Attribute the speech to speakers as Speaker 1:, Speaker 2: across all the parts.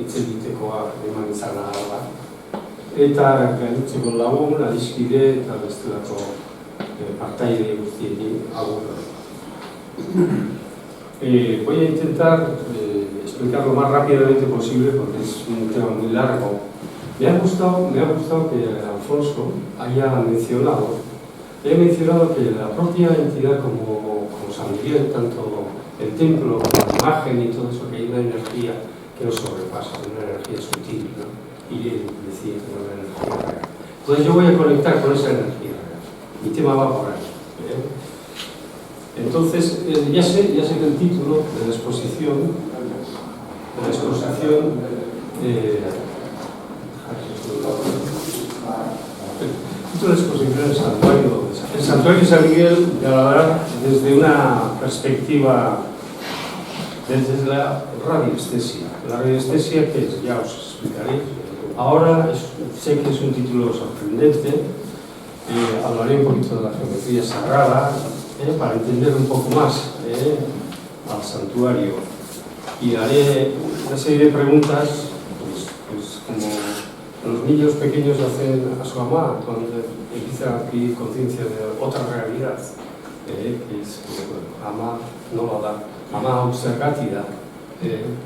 Speaker 1: hitz egitekoa eman izan da. Eta gainontzeko lagun, adiskide eta bestelako partaide guztiekin agur. Voy a intentar explicar lo más rápidamente posible porque es un tema muy largo. Me ha gustado que Alfonso haya mencionado que la propia entidad como San Miguel, tanto el templo como la imagen y todo eso, que hay una energía que nos sobrepasa, una energía sutil, ¿no? Y decir que no es una energía real. Entonces yo voy a conectar con esa energía real. Mi tema va por ahí. Entonces, ya sé que el título de la exposición es el Santuario de San Miguel de Aladar desde una perspectiva, desde la radiestesia. La radiestesia, ¿qué es? Ya os explicaré. Ahora sé que es un título sorprendente. Hablaré un poquito de la geometría sagrada para entender un poco más al santuario, y haré una serie de preguntas pues como los niños pequeños hacen a su mamá cuando empiezan a adquirir conciencia de otra realidad, que es bueno, ama no lo da, ama obsergatida,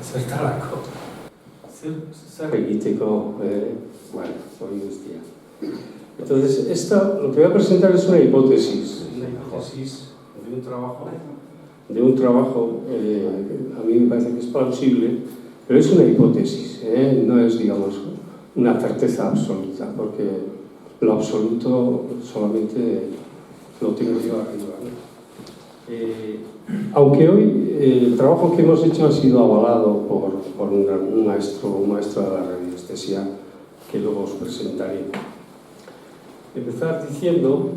Speaker 1: zertarako zer egiteko, bueno, hori guztia. Entonces, lo que voy a presentar es una hipótesis de un trabajo a mí me parece que es plausible, pero es una hipótesis, no es, digamos, una certeza absoluta, porque lo absoluto solamente lo tengo yo arriba, ¿no? Aunque hoy el trabajo que hemos hecho ha sido avalado por un maestro de la radiestesia que luego os presentaré. Empezar diciendo,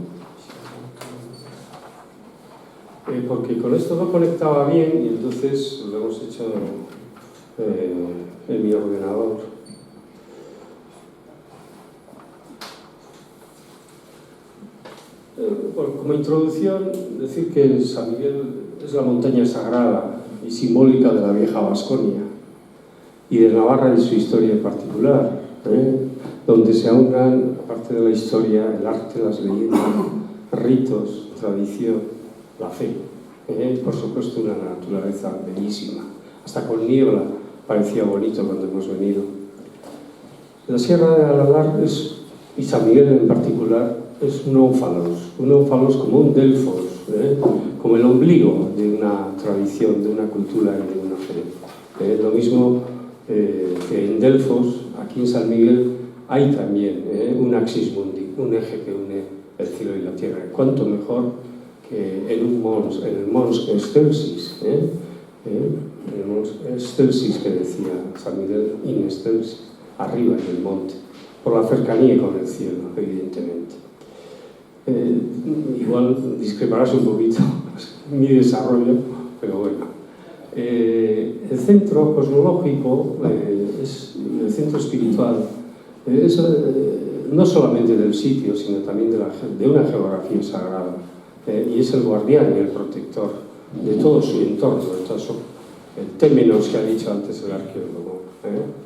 Speaker 1: porque con esto no conectaba bien y entonces lo hemos hecho en mi ordenador. Bueno, como introducción, decir que San Miguel es la montaña sagrada y simbólica de la vieja Baskonia y de Navarra y su historia en particular, donde se aunan, aparte de la historia, el arte, las leyendas, ritos, tradición, la fe, por supuesto una naturaleza bellísima, hasta con niebla parecía bonito cuando hemos venido. La Sierra de Aladar y San Miguel en particular es un ónfalos como un Delfos, como el ombligo de una tradición, de una cultura y de una fe. Lo mismo que en Delfos, aquí en San Miguel, hay también un axis mundi, un eje que une el cielo y la tierra. Cuanto mejor que en el Mons Excelsis, el Mons Excelsis que decía San Miguel in Excelsis, arriba en el monte, por la cercanía con el cielo, evidentemente. Igual discreparás un poquito mi desarrollo, pero bueno. El centro cosmológico, el centro espiritual, es no solamente del sitio, sino también de una geografía sagrada, y es el guardián y el protector de todo su entorno, de todo eso, el témenos que ha dicho antes el arqueólogo,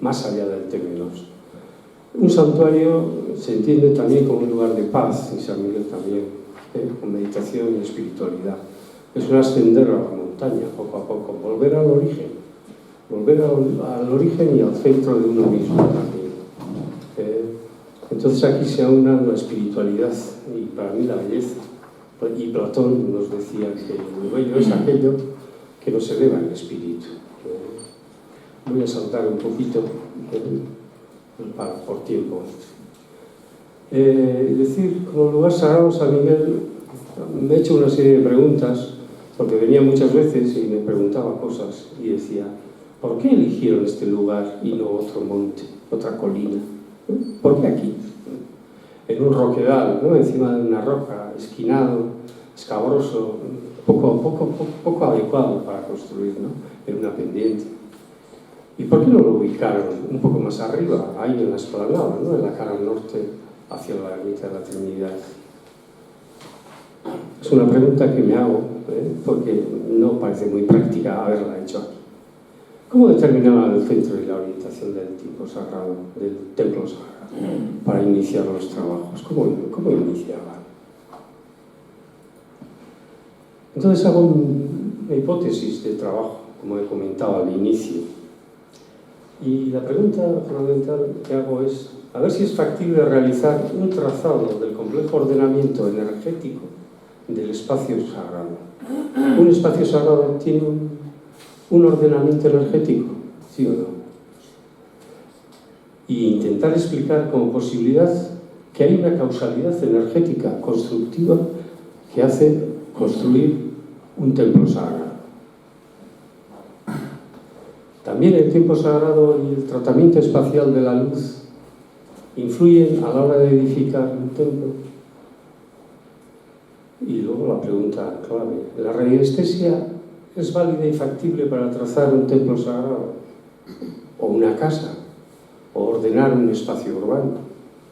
Speaker 1: más allá del témenos. Un santuario se entiende también como un lugar de paz, y San Miguel también, con meditación y espiritualidad. Es un ascender a la montaña, poco a poco, volver al origen y al centro de uno mismo también. Entonces aquí se aunan la espiritualidad y para mí la belleza. Y Platón nos decía que lo bello es aquello que nos eleva el espíritu. Voy a saltar un poquito por tiempo. Decir, como lugar sagrado San Miguel, me he hecho una serie de preguntas, porque venía muchas veces y me preguntaba cosas y decía, ¿por qué eligieron este lugar y no otro monte, otra colina? ¿Por qué aquí? En un roquedal, ¿no? Encima de una roca, esquinado, escabroso, poco adecuado para construir, ¿no? En una pendiente. ¿Y por qué no lo ubicaron un poco más arriba, ahí en la explanada, ¿no? En la cara norte, hacia la ermita de la Trinidad? Es una pregunta que me hago, porque no parece muy práctica haberla hecho aquí. ¿Cómo determinaban el centro y la orientación del tipo sagrado, del templo sagrado, para iniciar los trabajos? ¿Cómo iniciaban? Entonces hago una hipótesis de trabajo, como he comentado al inicio. Y la pregunta fundamental que hago es a ver si es factible realizar un trazado del complejo ordenamiento energético del espacio sagrado. ¿Un espacio sagrado tiene un ordenamiento energético? ¿Sí o no? Y intentar explicar como posibilidad que hay una causalidad energética constructiva que hace construir un templo sagrado. También el tiempo sagrado y el tratamiento espacial de la luz influyen a la hora de edificar un templo. Y luego la pregunta clave: ¿la radiestesia es válida y factible para trazar un templo sagrado? ¿O una casa? ¿O ordenar un espacio urbano?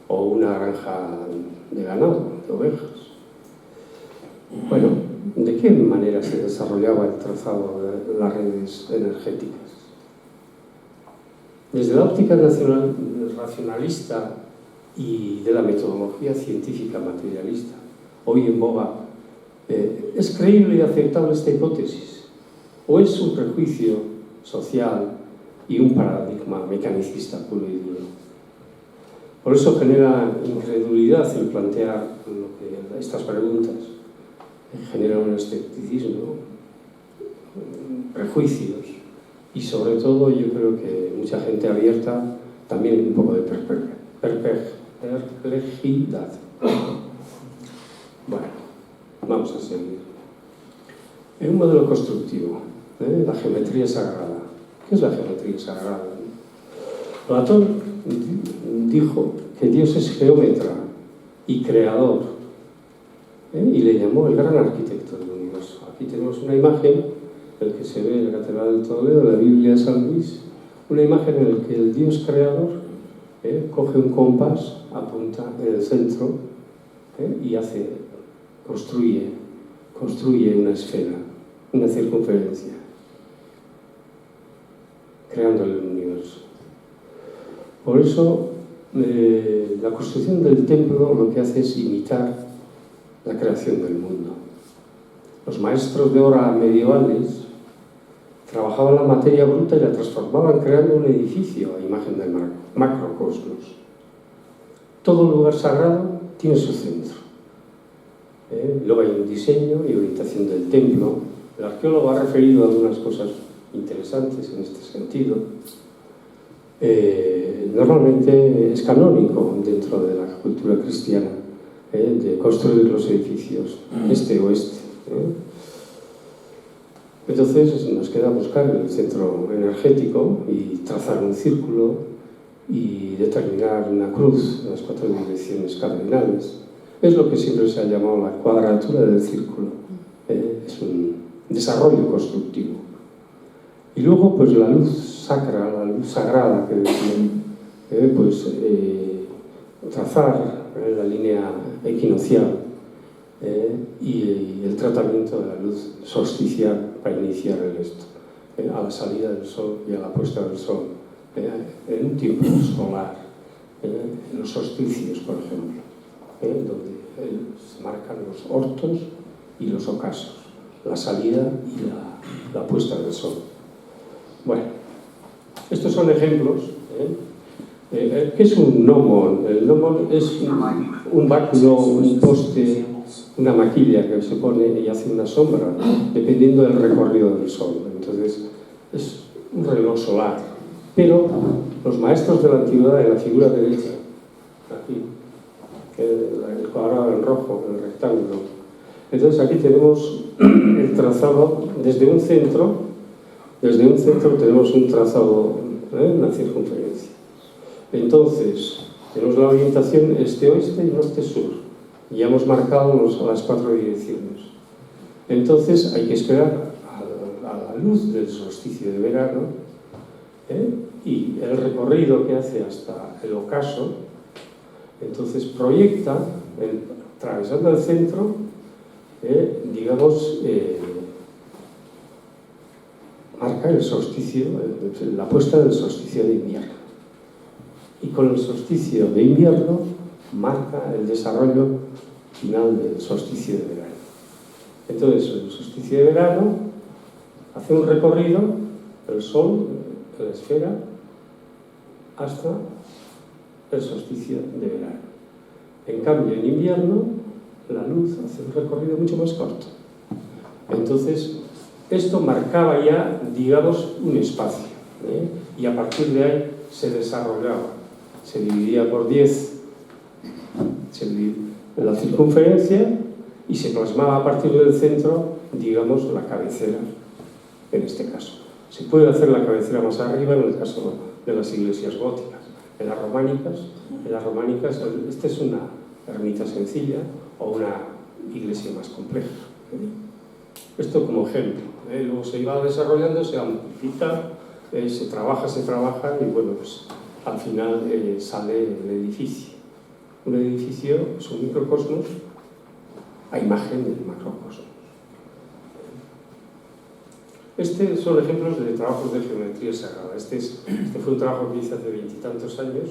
Speaker 1: ¿O una granja de ganado, de ovejas? Bueno, ¿de qué manera se desarrollaba el trazado de las redes energéticas? Desde la óptica racionalista y de la metodología científica materialista, hoy en boga, ¿es creíble y aceptable esta hipótesis? ¿O es un prejuicio social y un paradigma mecanicista puro y duro? Por eso genera incredulidad el plantear estas preguntas, genera un escepticismo, prejuicios y sobre todo yo creo que mucha gente abierta también un poco de perplejidad. Bueno, vamos a seguir. En un modelo constructivo, la geometría sagrada. ¿Qué es la geometría sagrada? Platón dijo que Dios es geómetra y creador, y le llamó el gran arquitecto del universo. Aquí tenemos una imagen, el que se ve en la Catedral de Toledo, la Biblia de San Luis, una imagen en la que el Dios creador coge un compás, apunta en el centro y construye una esfera, una circunferencia, creando el universo. Por eso, la construcción del templo lo que hace es imitar la creación del mundo. Los maestros de obra medievales trabajaban la materia bruta y la transformaban creando un edificio a imagen del macrocosmos. Todo lugar sagrado tiene su centro. Luego hay un diseño y orientación del templo. El arqueólogo ha referido algunas cosas interesantes en este sentido. Normalmente es canónico dentro de la cultura cristiana de construir los edificios este-oeste. Entonces nos queda buscar el centro energético y trazar un círculo y determinar una cruz en las 4 direcciones cardinales. Es lo que siempre se ha llamado la cuadratura del círculo. Es un desarrollo constructivo. Y luego, pues la luz sacra, la luz sagrada que decía, trazar la línea equinoccial y el tratamiento de la luz solsticial para iniciar el esto, a la salida del sol y a la puesta del sol, en un tiempo solar, en los solsticios, por ejemplo, donde se marcan los ortos y los ocasos, la salida y la puesta del sol. Bueno, estos son ejemplos. ¿Qué es un gnomon? El gnomon es un báculo, un poste, una maquilla que se pone y hace una sombra, dependiendo del recorrido del sol. Entonces, es un reloj solar. Pero los maestros de la antigüedad, en la figura derecha, aquí, el cuadrado en rojo, el rectángulo. Entonces, aquí tenemos el trazado desde un centro. Desde un centro tenemos un trazado, una circunferencia. Entonces, tenemos la orientación este-oeste y norte-sur. Ya hemos marcado las 4 direcciones. Entonces, hay que esperar a la luz del solsticio de verano y el recorrido que hace hasta el ocaso. Entonces, proyecta, atravesando el centro, marca el solsticio, la puesta del solsticio de invierno. Y con el solsticio de invierno marca el desarrollo final del solsticio de verano. Entonces, el solsticio de verano hace un recorrido, el Sol, de la esfera, hasta el solsticio de verano. En cambio, en invierno, la luz hace un recorrido mucho más corto. Entonces, esto marcaba ya, digamos, un espacio, y a partir de ahí se desarrollaba. Se dividía por 10 en la circunferencia y se plasmaba a partir del centro, digamos, la cabecera, en este caso. Se puede hacer la cabecera más arriba en el caso de las iglesias góticas. En las románicas, esta es una ermita sencilla o una iglesia más compleja. Esto como ejemplo. Luego se iba desarrollando, se amplifica, se trabaja y bueno, pues al final sale el edificio. Un edificio es un microcosmos a imagen del macrocosmos. Estos son ejemplos de trabajos de geometría sagrada. Este fue un trabajo que hice hace 20 y tantos años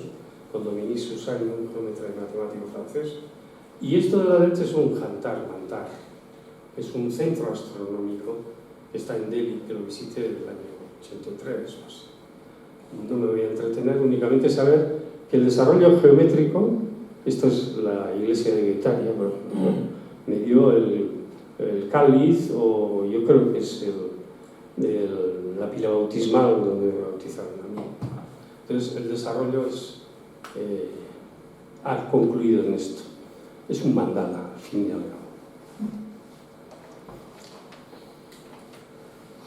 Speaker 1: con Dominique Susani, un geómetra y matemático francés. Y esto de la derecha es un jantar. Es un centro astronómico que está en Delhi, que lo visité en el año 83 o así. No me voy a entretener, únicamente saber que el desarrollo geométrico, esto es la iglesia de Guetaria, por ejemplo, me dio el cáliz, o yo creo que es la pila bautismal donde me bautizaron a mí. Entonces el desarrollo ha concluido en esto. Es un mandala, al fin y al cabo.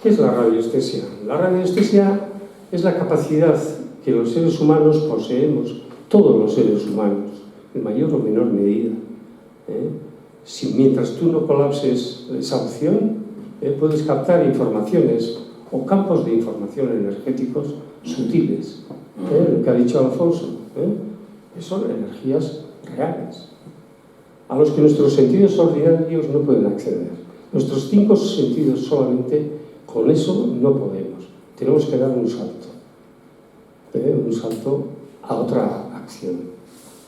Speaker 1: ¿Qué es la radiestesia? La radiestesia es la capacidad que los seres humanos poseemos, todos los seres humanos, en mayor o menor medida. Mientras tú no colapses esa opción, puedes captar informaciones o campos de información energéticos sutiles. Lo que ha dicho Alfonso, que son energías reales, a los que nuestros sentidos ordinarios no pueden acceder. Nuestros 5 sentidos solamente, con eso no podemos. Tenemos que dar un salto a otra acción,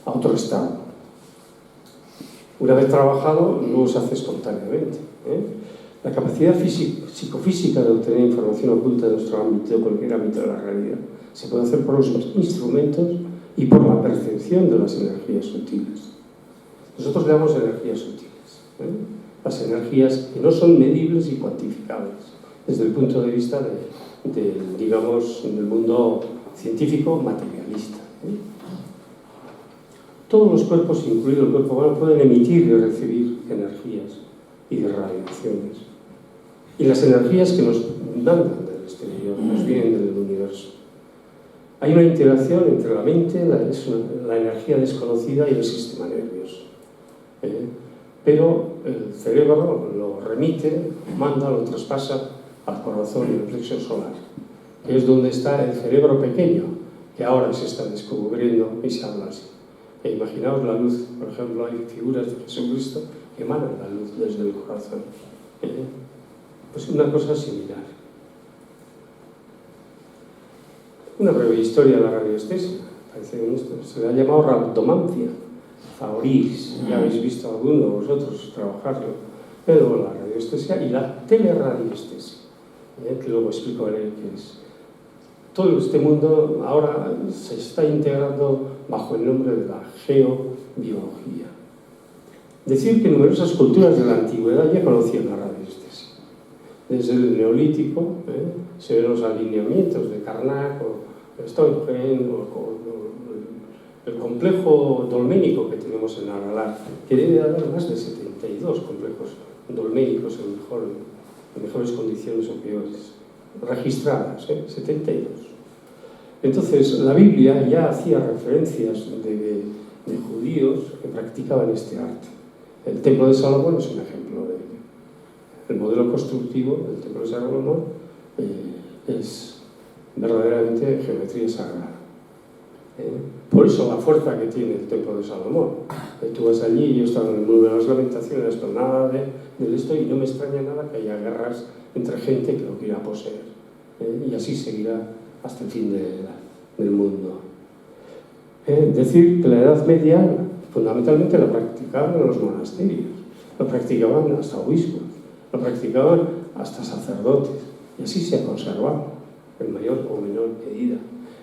Speaker 1: a otro estado. Una vez trabajado, luego se hace espontáneamente. La capacidad psicofísica de obtener información oculta de nuestro ámbito, de cualquier ámbito de la realidad, se puede hacer por los instrumentos y por la percepción de las energías sutiles. Nosotros le damos energías sutiles, las energías que no son medibles y cuantificables desde el punto de vista digamos, del mundo científico materialista. Todos los cuerpos, incluido el cuerpo humano, pueden emitir y recibir energías y radiaciones. Y las energías que nos mandan del exterior, nos vienen del universo. Hay una interacción entre la mente, la energía desconocida y el sistema nervioso. Pero el cerebro lo remite, manda, lo traspasa al corazón y al plexo solar, que es donde está el cerebro pequeño, que ahora se está descubriendo y se habla así. Imaginaos la luz, por ejemplo, hay figuras de Jesucristo que emanan la luz desde el corazón. Pues una cosa similar. Una breve historia de la radiestesia. Parece que se le ha llamado rhabdomancia, Faoris, ya habéis visto alguno de vosotros trabajarlo. Pero la radiestesia y la teleradiestesia, que luego explicaré qué es. Todo este mundo ahora se está integrando bajo el nombre de la geobiología. Decir que numerosas culturas de la antigüedad ya conocían la radiestesia. Desde el neolítico se ven los alineamientos de Karnak o Stonehenge o el complejo dolménico que tenemos en Aralar, que debe haber más de 72 complejos dolménicos en mejores condiciones o peores, registradas, 72. Entonces, la Biblia ya hacía referencias de judíos que practicaban este arte. El Templo de Salomón es un ejemplo de ello. El modelo constructivo del Templo de Salomón es verdaderamente geometría sagrada. Por eso la fuerza que tiene el Templo de Salomón. Tú vas allí, yo estaba en el mundo de las lamentaciones, nada de esto, y no me extraña nada que haya guerras entre gente que lo quiera poseer. y así seguirá hasta el fin del mundo. Decir que la Edad Media fundamentalmente la practicaban en los monasterios, lo practicaban hasta obispos, lo practicaban hasta sacerdotes, y así se ha conservado en mayor o menor medida.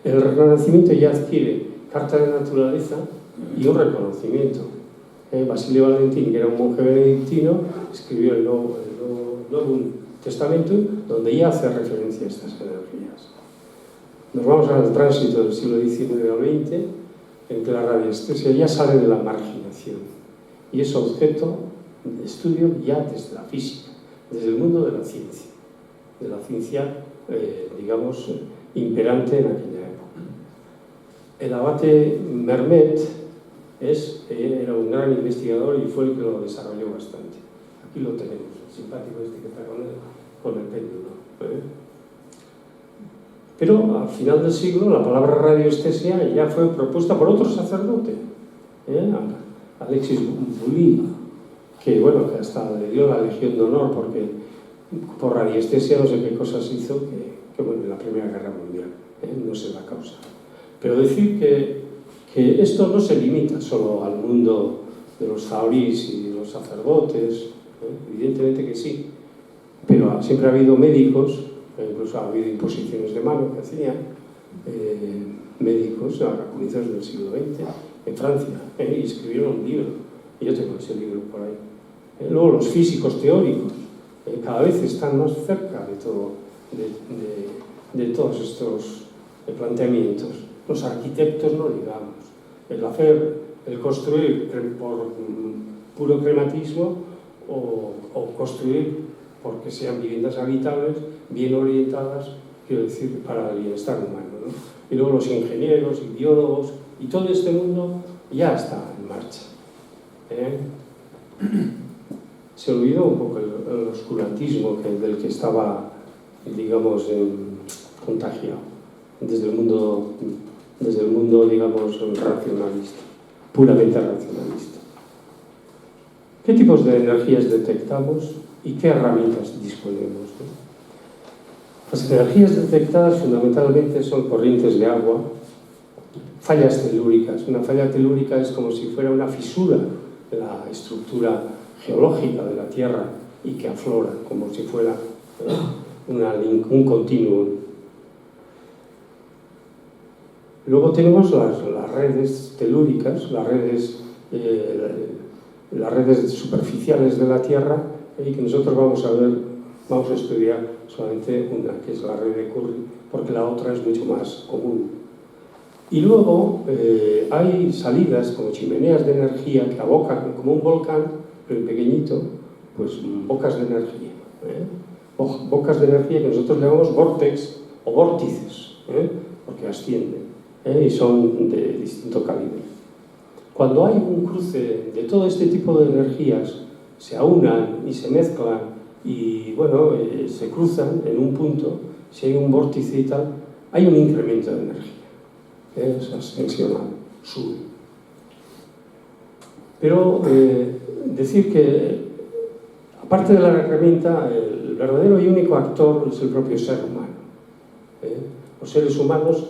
Speaker 1: El Renacimiento ya adquiere carta de naturaleza y un reconocimiento. Basilio Valentín, que era un monje benedictino, escribió el Nuevo Testamento, donde ya hace referencia a estas energías. Nos vamos al tránsito del siglo XIX al XX, en que la radiestesia ya sale de la marginación y es objeto de estudio ya desde la física, desde el mundo de la ciencia, digamos, imperante en aquella época. El abate Mermet era un gran investigador y fue el que lo desarrolló bastante. Aquí lo tenemos, el simpático este que está con el péndulo. Pero al final del siglo la palabra radiestesia ya fue propuesta por otro sacerdote, Alexis Bouilly, que bueno, que hasta le dio la Legión de Honor porque por radiestesia no sé qué cosas hizo que bueno, en la Primera Guerra Mundial, no sé la causa. Pero decir que esto no se limita solo al mundo de los zaorís y de los sacerdotes, evidentemente que sí, pero siempre ha habido médicos, incluso ha habido imposiciones de mano que hacían médicos a comienzos del siglo XX en Francia, y escribieron un libro, y yo tengo ese libro por ahí. Luego los físicos teóricos cada vez están más cerca de todos estos planteamientos. Los arquitectos no digamos, el construir por puro crematismo o construir porque sean viviendas habitables, bien orientadas, quiero decir, para el bienestar humano, ¿no? Y luego los ingenieros y biólogos, y todo este mundo ya está en marcha. Se olvidó un poco el oscurantismo del que estaba, digamos, contagiado, desde el mundo, digamos, racionalista, puramente racionalista. ¿Qué tipos de energías detectamos y qué herramientas disponemos, ¿no? Las energías detectadas fundamentalmente son corrientes de agua, fallas telúricas. Una falla telúrica es como si fuera una fisura de la estructura geológica de la Tierra y que aflora, como si fuera un continuo. Luego tenemos las redes telúricas, las redes superficiales de la Tierra, y que nosotros vamos a estudiar solamente una, que es la red de Curry, porque la otra es mucho más común. Y luego hay salidas como chimeneas de energía que abocan como un volcán, pero pequeñito, pues bocas de energía. Bocas de energía que nosotros llamamos vórtex o vórtices, porque ascienden, y son de distinto calibre. Cuando hay un cruce de todo este tipo de energías, se aunan y se mezclan y bueno, se cruzan en un punto, si hay un vórtice y tal, hay un incremento de energía, es ascensional, sube. Pero decir que, aparte de la herramienta, el verdadero y único actor es el propio ser humano. Los seres humanos,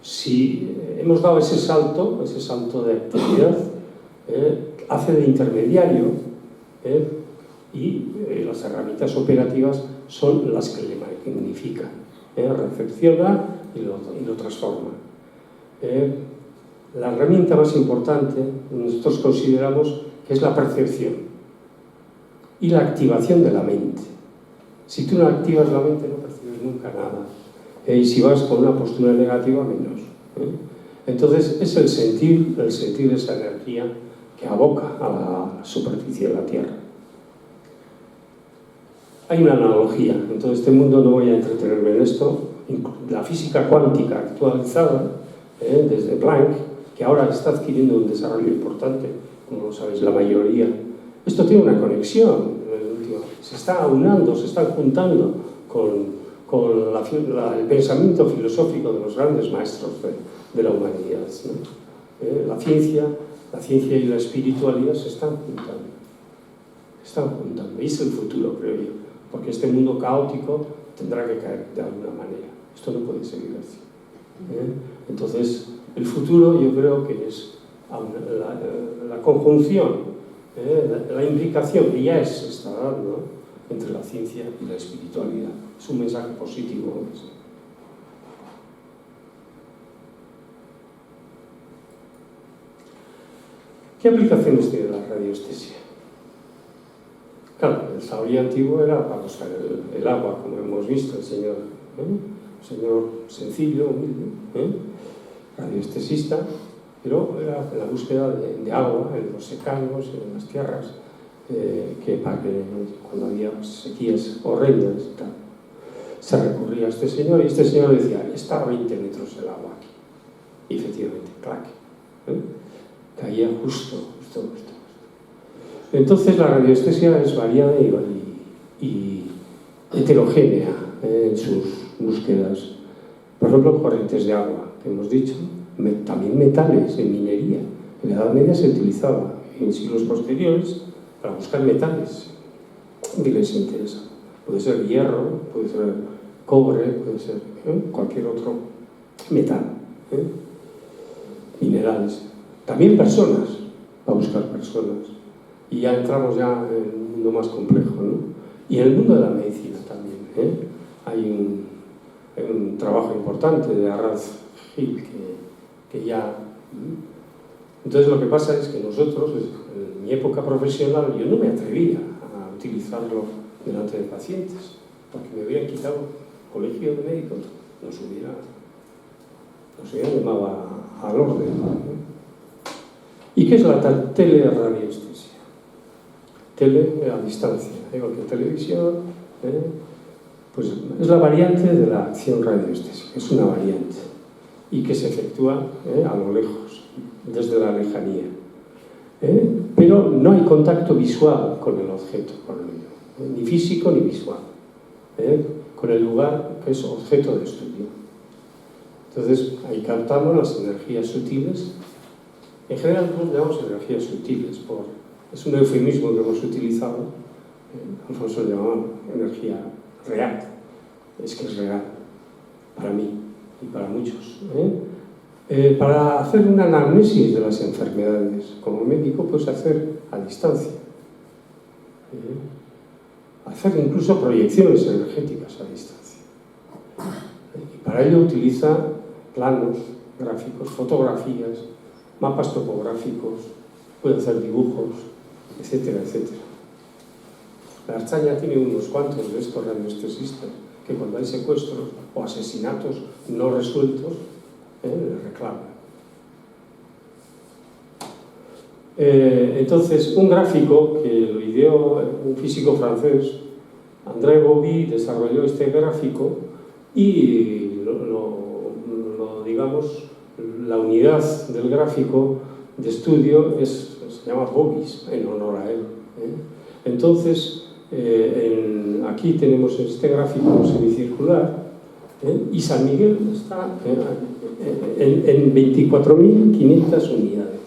Speaker 1: si hemos dado ese salto de actividad, hace de intermediario, y las herramientas operativas son las que le magnifican, recepciona y lo transforma. La herramienta más importante nosotros consideramos que es la percepción y la activación de la mente. Si tú no activas la mente no percibes nunca nada, y si vas con una postura negativa menos. Entonces es el sentir esa energía que aboca a la superficie de la Tierra. Hay una analogía, en todo este mundo no voy a entretenerme en esto, la física cuántica actualizada, desde Planck, que ahora está adquiriendo un desarrollo importante, como lo sabéis la mayoría. Esto tiene una conexión, se está aunando, se está juntando con el pensamiento filosófico de los grandes maestros de la humanidad, ¿no? La ciencia y la espiritualidad se están juntando, y es el futuro, creo yo, porque este mundo caótico tendrá que caer de alguna manera. Esto no puede seguir así. Entonces, el futuro yo creo que es la conjunción, la implicación que ya se está dando entre la ciencia y la espiritualidad. Es un mensaje positivo. ¿Qué aplicaciones tiene la radiestesia? Claro, el sabiduría antiguo era para buscar el agua, como hemos visto, el señor sencillo, humilde, radiestesista, pero era la búsqueda de agua en los secangos, en las tierras, para que cuando había sequías horrendas y tal, se recurría a este señor y este señor decía, está a 20 metros el agua aquí. Y efectivamente, clac, caía justo. Entonces la radiestesia es variada y heterogénea en sus búsquedas. Por ejemplo, corrientes de agua, que hemos dicho, también metales en minería. En la Edad Media se utilizaba, en siglos posteriores, para buscar metales que les interesa. Puede ser hierro, puede ser cobre, puede ser cualquier otro metal. Minerales. También personas, para buscar personas. Y ya entramos ya en un mundo más complejo, ¿no? Y en el mundo de la medicina también, hay un trabajo importante de Arraz Gil que ya... Entonces lo que pasa es que nosotros, en mi época profesional, yo no me atrevía a utilizarlo delante de pacientes, porque me hubieran quitado el colegio de médicos, nos hubiera llamado al orden, ¿no? ¿Y qué es la teleradiestesia? Tele a distancia, igual que televisión, pues es la variante de la acción radiestésica, es una variante y que se efectúa a lo lejos, desde la lejanía. Pero no hay contacto visual con el objeto, por ello, ni físico ni visual, con el lugar que es objeto de estudio. Entonces, ahí captamos las energías sutiles. En general, nos llamamos energías sutiles, es un eufemismo que hemos utilizado. Alfonso lo llamaba energía real. Es que es real, para mí y para muchos. Para hacer una anamnesis de las enfermedades, como médico, puedes hacer a distancia. Hacer incluso proyecciones energéticas a distancia. Y para ello utiliza planos, gráficos, fotografías, mapas topográficos, puede hacer dibujos, etcétera, etcétera. La Archaña tiene unos cuantos de estos radiestesistas que cuando hay secuestros o asesinatos no resueltos, le reclaman. Entonces, un gráfico que lo ideó un físico francés, André Bobby, desarrolló este gráfico y digamos, la unidad del gráfico de estudio se llama Bobis, en honor a él. Entonces, aquí tenemos este gráfico semicircular y San Miguel está en 24.500 unidades.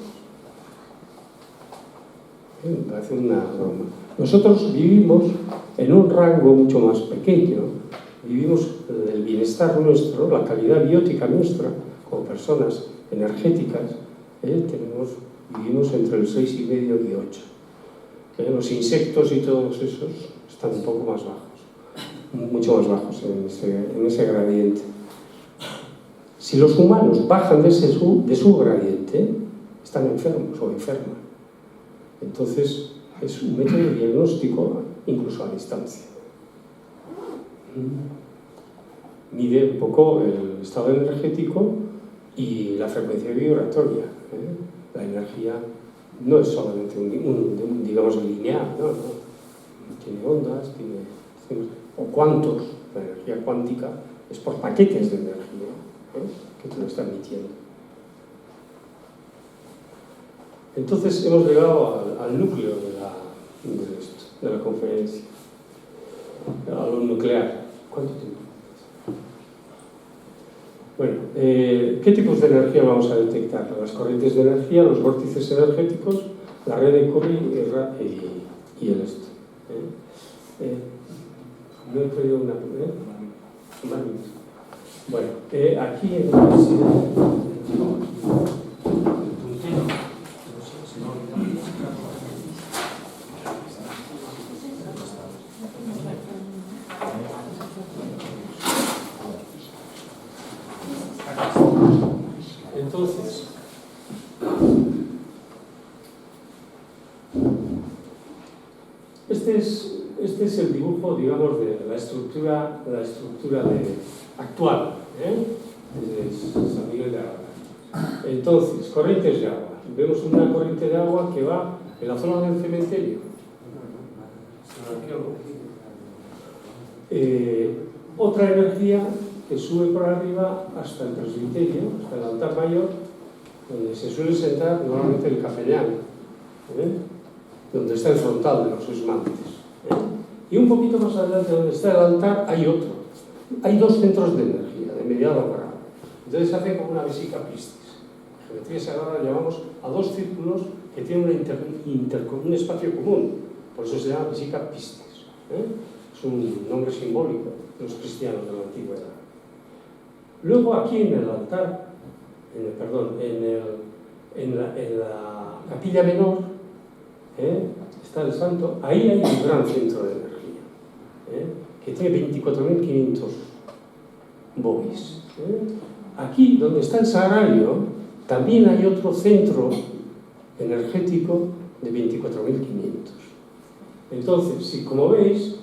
Speaker 1: Me parece una broma. Nosotros vivimos en un rango mucho más pequeño, vivimos el bienestar nuestro, la calidad biótica nuestra, como personas energéticas, vivimos entre el 6,5 y 8. Los insectos y todos esos están un poco más bajos, mucho más bajos en ese gradiente. Si los humanos bajan de su gradiente, están enfermos o enferman. Entonces, es un método de diagnóstico incluso a distancia. Mide un poco el estado energético y la frecuencia vibratoria. La energía no es solamente digamos, lineal, ¿no? Tiene ondas, o cuantos. La energía cuántica es por paquetes de energía que te lo están emitiendo. Entonces hemos llegado al núcleo de la conferencia, a lo nuclear. ¿Cuánto tiempo? Bueno, ¿qué tipos de energía vamos a detectar? Las corrientes de energía, los vórtices energéticos, la red de Curry y el esto. No he traído una... Bueno, aquí en la universidad, entonces, este es el dibujo, digamos, de la estructura actual, de San Miguel de Agüera. Entonces, corrientes de agua. Vemos una corriente de agua que va en la zona del cementerio. Otra energía que sube por arriba hasta el presbiterio, hasta el altar mayor, donde se suele sentar normalmente el capellán, donde está el frontal de los esmaltes. Y un poquito más adelante, donde está el altar, hay otro. Hay dos centros de energía, de mediado grado. Entonces se hace como una vesica pistis. En geometría sagrada llamamos a dos círculos que tienen un espacio común. Por eso se llama vesica pistis. Es un nombre simbólico de los cristianos de la antigüedad. Luego aquí en el altar, en la capilla menor, está el santo, ahí hay un gran centro de energía, que tiene 24.500 bovis. Aquí, donde está el sagrario, también hay otro centro energético de 24.500. Entonces, si como veis,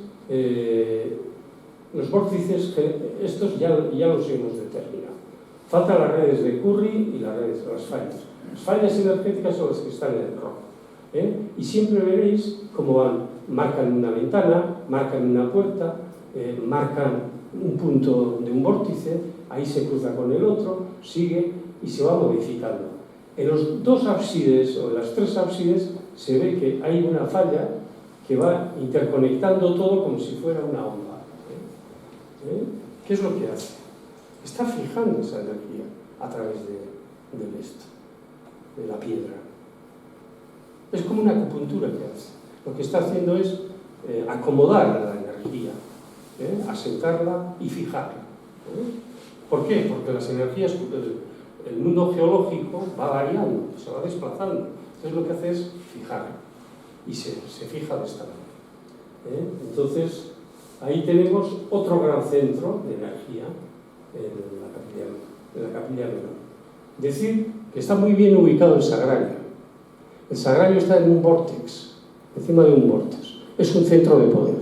Speaker 1: los vórtices, estos ya los hemos determinado. Faltan las redes de Curry y las fallas. Las fallas energéticas son las que están en el rojo. Y siempre veréis cómo marcan una ventana, marcan una puerta, marcan un punto de un vórtice, ahí se cruza con el otro, sigue y se va modificando. En los dos ábsides o en las tres ábsides se ve que hay una falla que va interconectando todo como si fuera una onda. ¿Qué es lo que hace? Está fijando esa energía a través del esto, de la piedra. Es como una acupuntura que hace. Lo que está haciendo es acomodar a la energía, asentarla y fijarla. ¿Por qué? Porque las energías, el mundo geológico va variando, se va desplazando. Entonces lo que hace es fijarla y se fija de esta manera. Entonces ahí tenemos otro gran centro de energía en la capilla menor. Decir que está muy bien ubicado el sagrario. El sagrario está en un vórtex, encima de un vórtex. Es un centro de poder.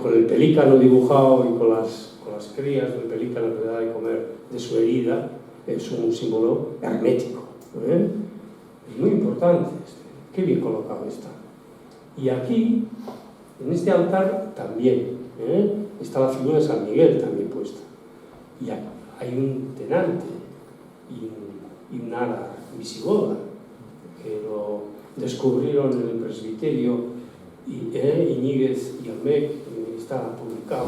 Speaker 1: Con el pelícano dibujado y con las crías del pelícano que le da de comer de su herida, es un símbolo hermético. Es muy importante. Qué bien colocado está. Y aquí, en este altar, también está la figura de San Miguel también puesta. Y hay un tenante y un ara visigoda que lo descubrieron en el presbiterio Iñiguez y Olmec, está publicado.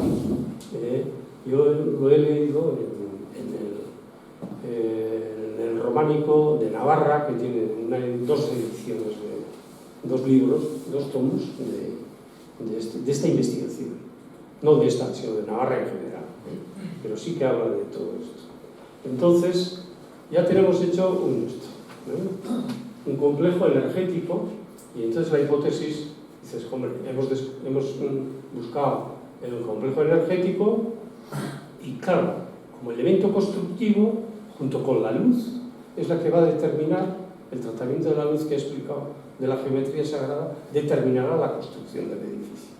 Speaker 1: Yo lo he leído en el románico de Navarra, que tiene dos ediciones, dos libros, dos tomos de esta investigación. No de esta, sino de Navarra en general, pero sí que habla de todo esto. Entonces, ya tenemos hecho un complejo energético, y entonces la hipótesis, dices, hombre, hemos buscado el complejo energético, y claro, como elemento constructivo, junto con la luz, es la que va a determinar el tratamiento de la luz que he explicado de la geometría sagrada, determinará la construcción del edificio.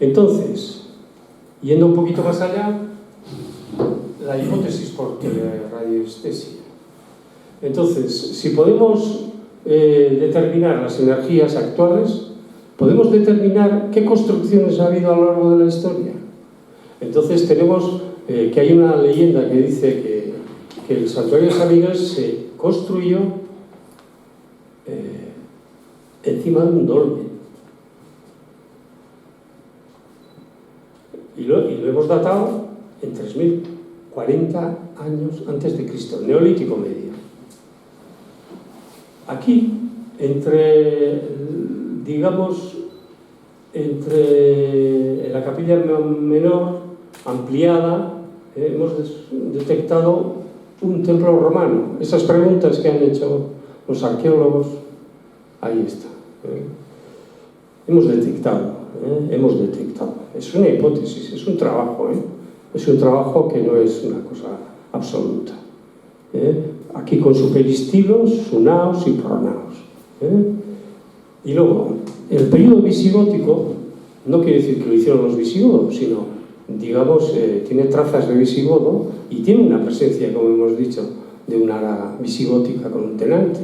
Speaker 1: Entonces, yendo un poquito más allá, la hipótesis por radioestesia. Entonces, si podemos determinar las energías actuales, podemos determinar qué construcciones ha habido a lo largo de la historia. Entonces tenemos que hay una leyenda que dice que el santuario de San Miguel se construyó encima de un dolmen. Y lo hemos datado en 3040 años antes de Cristo, Neolítico Medio. Aquí, digamos, en la capilla menor, ampliada, hemos detectado un templo romano. Esas preguntas que han hecho los arqueólogos, ahí está. Hemos detectado. Es una hipótesis, es un trabajo. Es un trabajo que no es una cosa absoluta. Aquí con superistilos, sunaos y pronaos. Y luego, el periodo visigótico no quiere decir que lo hicieron los visigodos, sino, digamos, tiene trazas de visigodo y tiene una presencia, como hemos dicho, de una ara visigótica con un tenante.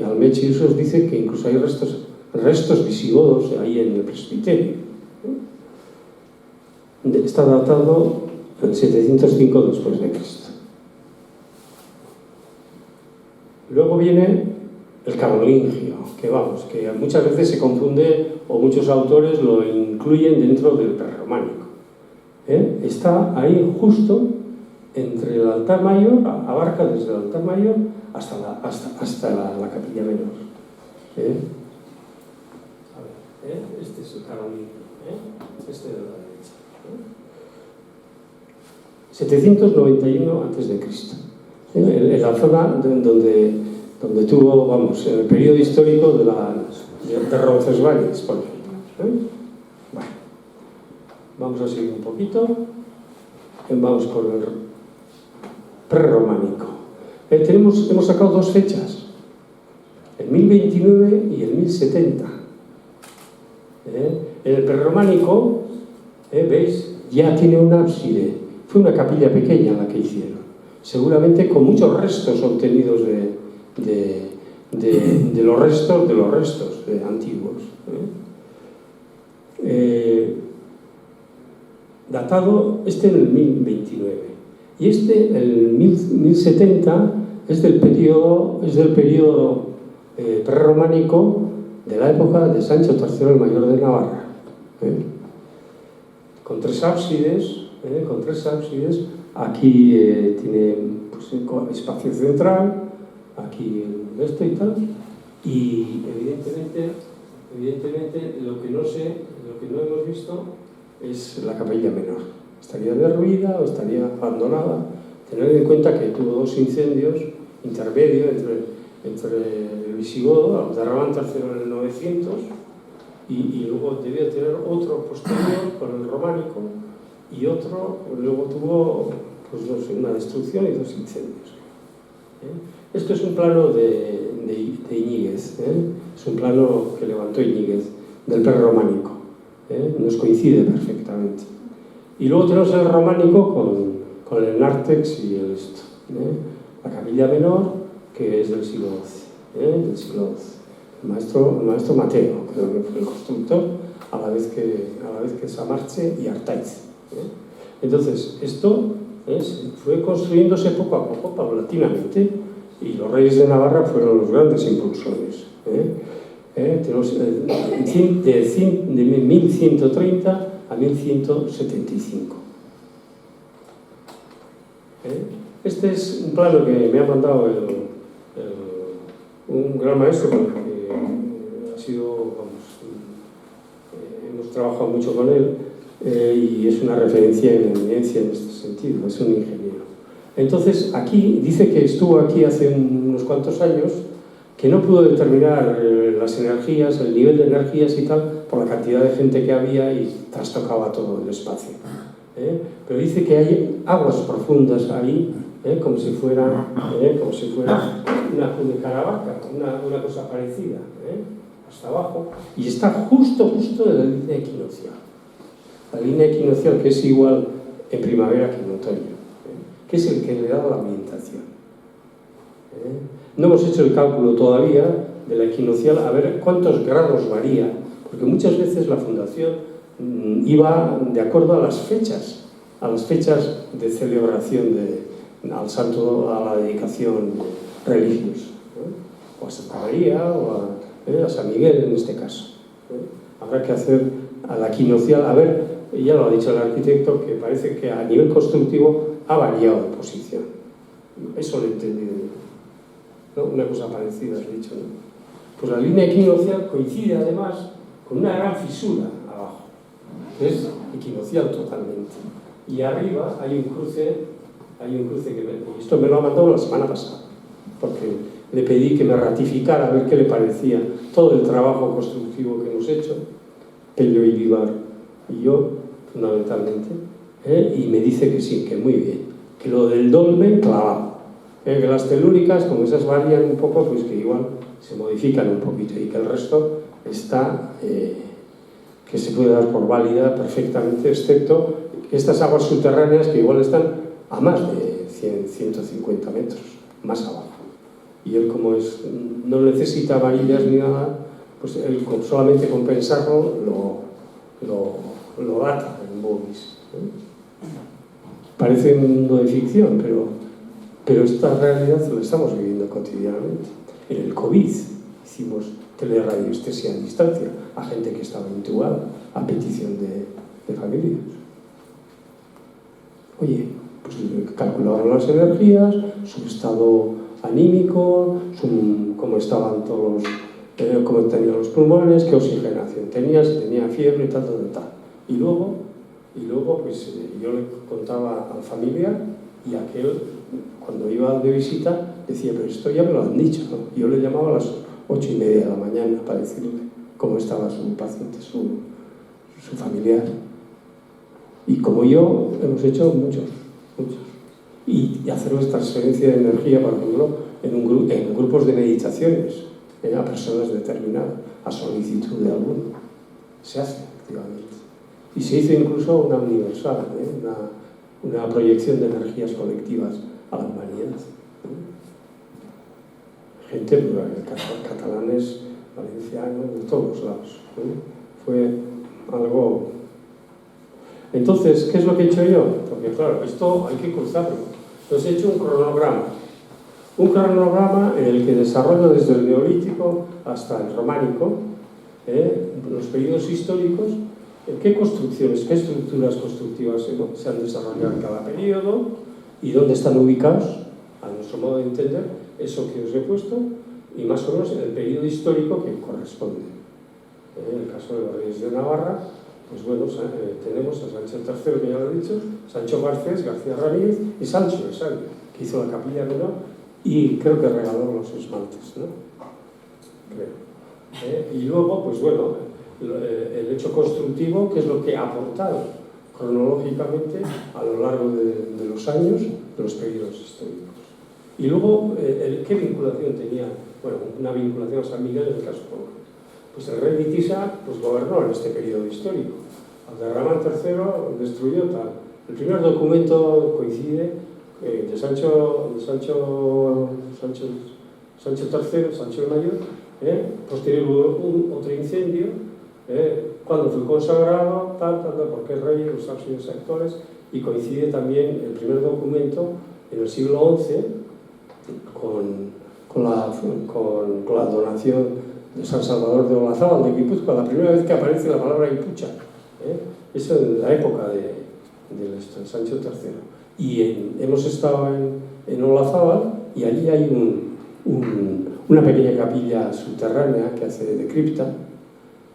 Speaker 1: Almechi Usos dice que incluso hay restos visigodos ahí en el presbiterio. Está datado en 705 después de Cristo. Luego viene el carolingio, que muchas veces se confunde o muchos autores lo incluyen dentro del prerrománico. Está ahí justo entre el altar mayor, abarca desde el altar mayor hasta la capilla menor. Este es el carolingio, este de la derecha. 791 a.C. En la zona donde tuvo, en el periodo histórico de Roncesvalles, por ejemplo. Bueno, vamos a seguir un poquito. Vamos por el prerrománico. Hemos sacado dos fechas, el 1029 y el 1070. En el prerrománico, ¿veis? Ya tiene un ábside. Fue una capilla pequeña la que hicieron, seguramente con muchos restos obtenidos de los restos antiguos. Datado en el 1029 y el 1070 es del periodo prerrománico de la época de Sancho III el Mayor de Navarra, con tres ábsides. Aquí tiene espacio central, aquí esto y tal, y evidentemente lo que no hemos visto es la capilla menor. Estaría derruida o estaría abandonada. Tened en cuenta que tuvo dos incendios intermedios entre el visigodo, Abderramán III en el 900, y luego debió tener otro posterior con el románico, y otro luego tuvo una destrucción y dos incendios. Esto es un plano de Íñiguez, es un plano que levantó Íñiguez del prerrománico, nos coincide perfectamente. Y luego tenemos el románico con el nártex y el esto, la capilla menor, que es del siglo XII, el maestro Mateo, creo que fue el constructor, a la vez que Samarche y Artaiz. Entonces, esto fue construyéndose poco a poco, paulatinamente, y los reyes de Navarra fueron los grandes impulsores. Tenemos de 1130 a 1175. Este es un plano que me ha mandado un gran maestro con el que ha sido, hemos trabajado mucho con él, y es una referencia en eminencia en este sentido, es un ingeniero. Entonces, aquí dice que estuvo aquí hace unos cuantos años, que no pudo determinar las energías, el nivel de energías y tal, por la cantidad de gente que había y trastocaba todo el espacio. Pero dice que hay aguas profundas ahí, como si fuera una caravaca, una cosa parecida, hasta abajo, y está justo de la línea equinoccial. La línea equinoccial, que es igual en primavera que en otoño, que es el que le da la ambientación. No hemos hecho el cálculo todavía de la equinoccial, a ver cuántos grados varía, porque muchas veces la fundación iba de acuerdo a las fechas de celebración al santo, a la dedicación religiosa, o a Santa María o a San Miguel en este caso. Habrá que hacer a la equinoccial, a ver, ya lo ha dicho el arquitecto, que parece que a nivel constructivo ha variado de posición. Eso lo he entendido yo, ¿no? Una cosa parecida has dicho, ¿no? Pues la línea equinoccial coincide además con una gran fisura que es equinoccial totalmente. Y arriba hay un cruce y esto me lo ha mandado la semana pasada, porque le pedí que me ratificara a ver qué le parecía todo el trabajo constructivo que hemos hecho, Pello y Vivar y yo, fundamentalmente, y me dice que sí, que muy bien, que lo del dolmen clavado, que las telúricas, como esas varían un poco, pues que igual se modifican un poquito y que el resto está, que se puede dar por válida perfectamente, excepto estas aguas subterráneas que igual están a más de 100, 150 metros, más abajo. Y él, como no necesita varillas ni nada, pues él solamente con pensarlo lo data en Bovis. Parece un mundo de ficción, pero esta realidad la estamos viviendo cotidianamente. En el COVID hicimos teleradiestesia a distancia a gente que estaba intubada a petición de familias. Oye, pues calcularon las energías, su estado anímico, cómo estaban todos, cómo tenían los pulmones, qué oxigenación tenía, si tenía fiebre y tal. Y luego pues yo le contaba al familiar y aquel, cuando iba de visita, decía, pero esto ya me lo han dicho, ¿no? Y yo le llamaba a las 8:30 de la mañana para decirle cómo estaba su paciente, su familiar. Y como yo, hemos hecho muchos. Y hacer transferencia de energía, por ejemplo, en grupos de meditaciones, a personas determinadas, a solicitud de alguno. Se hace activamente. Y se hizo incluso una universal, una proyección de energías colectivas a la humanidad. Gente, catalanes, valencianos, de todos lados. Fue algo... Entonces, ¿qué es lo que he hecho yo? Porque claro, esto hay que cruzarlo. Entonces he hecho un cronograma en el que desarrollo desde el neolítico hasta el románico, los periodos históricos, qué construcciones, qué estructuras constructivas se han desarrollado en cada periodo y dónde están ubicados, a nuestro modo de entender, eso que os he puesto, y más o menos en el periodo histórico que corresponde. En el caso de los reyes de Navarra, pues bueno, tenemos a Sancho III, que ya lo he dicho, Sancho Garcés, García Ramírez y Sancho de Sal, que hizo la capilla menor y creo que regaló los esmaltes, ¿no? Creo. Y luego, pues bueno, el hecho constructivo, que es lo que ha aportado cronológicamente a lo largo de los años de los periodos históricos. Y luego, ¿qué vinculación tenía? Bueno, una vinculación a San Miguel en el caso concreto. Pues el rey Witiza pues, gobernó en este periodo histórico. Abderramán III destruyó tal. El primer documento coincide de Sancho III, Sancho el Mayor, posterior hubo otro incendio, cuando fue consagrado, porque es rey, los auxilios actuales, y coincide también el primer documento en el siglo XI con la donación de San Salvador de Olazábal, de Guipúzcoa, la primera vez que aparece la palabra Guipucha. Eso en la época de Sancho III. Y hemos estado en Olazábal y allí hay una pequeña capilla subterránea que hace de cripta,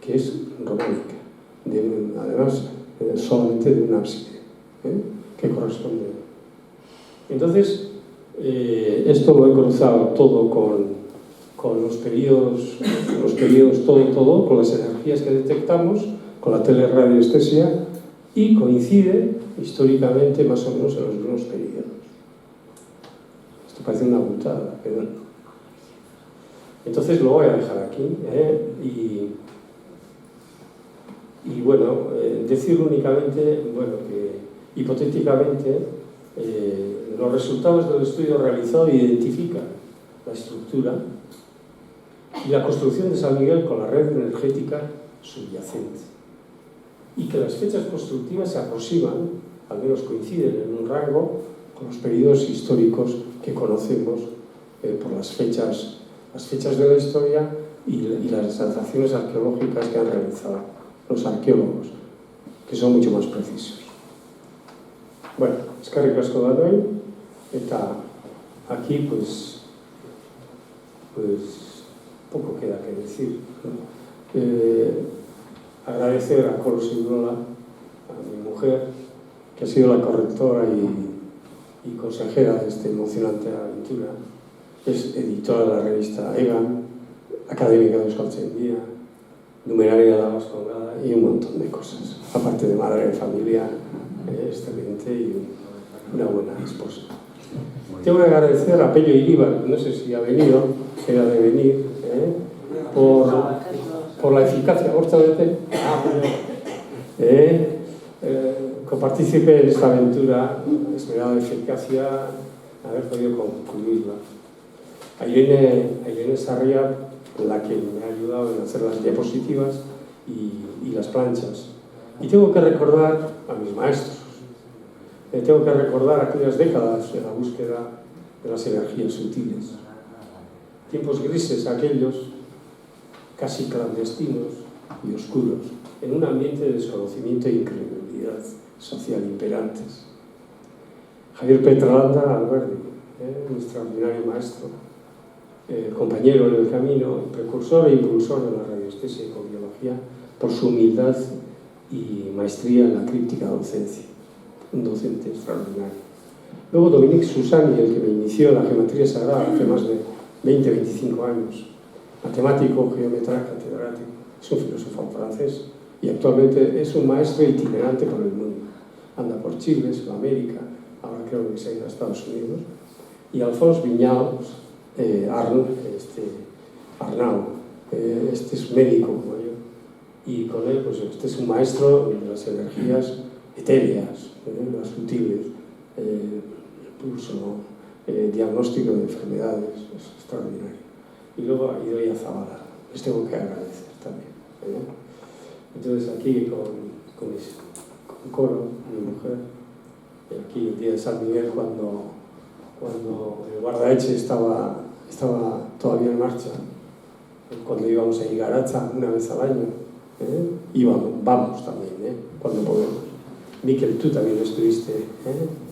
Speaker 1: que es románica, además solamente de un ábside, que corresponde. Entonces, esto lo he cruzado todo con los periodos todo, con las energías que detectamos, con la teleradiestesia, y coincide históricamente más o menos en los mismos periodos. Esto parece una putada, pero no. Entonces lo voy a dejar aquí, y bueno, decir únicamente, bueno, que hipotéticamente los resultados del estudio realizado identifican la estructura y la construcción de San Miguel con la red energética subyacente, y que las fechas constructivas se aproximan, al menos coinciden en un rango, con los periodos históricos que conocemos por las fechas de la historia y las dataciones arqueológicas que han realizado los arqueólogos, que son mucho más precisos. Bueno, eskerrik asko danoi, eta aquí pues poco queda que decir, ¿no? Agradecer a Colo Segurola mujer, que ha sido la correctora y consejera de esta emocionante aventura. Es editora de la revista EGAN, académica de Euskaltzaindia, numeraria de la Vascongada y un montón de cosas. Aparte de madre de familia, excelente y una buena esposa. Tengo que agradecer a Pello Iríbar, no sé si ha venido, era de venir, por la eficacia, justamente, copartícipe en esta aventura, esmerada eficacia, haber podido concluirla. A Irene Sarria, la que me ha ayudado en hacer las diapositivas y las planchas. Y tengo que recordar a mis maestros. Tengo que recordar aquellas décadas en la búsqueda de las energías sutiles. Tiempos grises aquellos, casi clandestinos y oscuros, en un ambiente de desconocimiento e incredulidad social imperantes. Javier Petralanda Alberdi, un extraordinario maestro, compañero en el camino, precursor e impulsor de la radioestesia y ecobiología, por su humildad y maestría en la críptica docencia. Un docente extraordinario. Luego Dominique Susani, el que me inició en la geometría sagrada hace más de 20-25 años, matemático, geómetra, catedrático, es un filósofo francés y actualmente es un maestro itinerante por el mundo. Anda por Chile, Sudamérica, ahora creo que se ha ido a Estados Unidos. Y Alphonse Viñal, Arnau, este es médico como yo, y con él, pues este es un maestro de las energías etéreas, las sutiles, el pulso, diagnóstico de enfermedades, es extraordinario. Y luego a Idoia Zabala, les tengo que agradecer también. Entonces aquí con Coro, mi mujer, aquí el día de San Miguel, cuando el guardaeche estaba todavía en marcha, cuando íbamos a Igaracha una vez al año, vamos también, cuando podemos. Miquel, tú también estuviste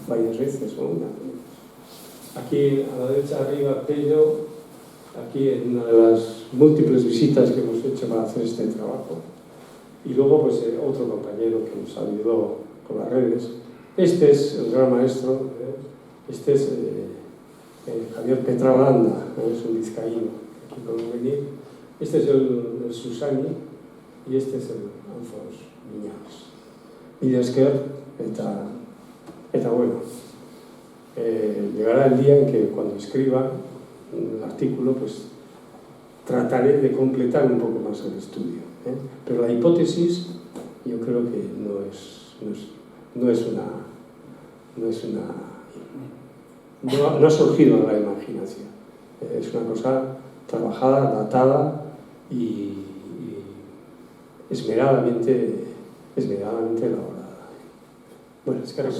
Speaker 1: varias veces, o una. Aquí a la derecha arriba, Pello, aquí en una de las múltiples visitas que hemos hecho para hacer este trabajo. Y luego, pues, otro compañero que nos ayudó por las redes. Este es el gran maestro, este es Javier Petralanda, es un vizcaíno, aquí podemos venir. Este es el Susani y este es el Alphonse Viñals. Mila esker, eta bueno, llegará el día en que cuando escriba el artículo, pues trataré de completar un poco más el estudio. Pero la hipótesis, yo creo que no ha surgido de la imaginación. Es una cosa trabajada, datada y esmeradamente elaborada. Bueno, es que ahora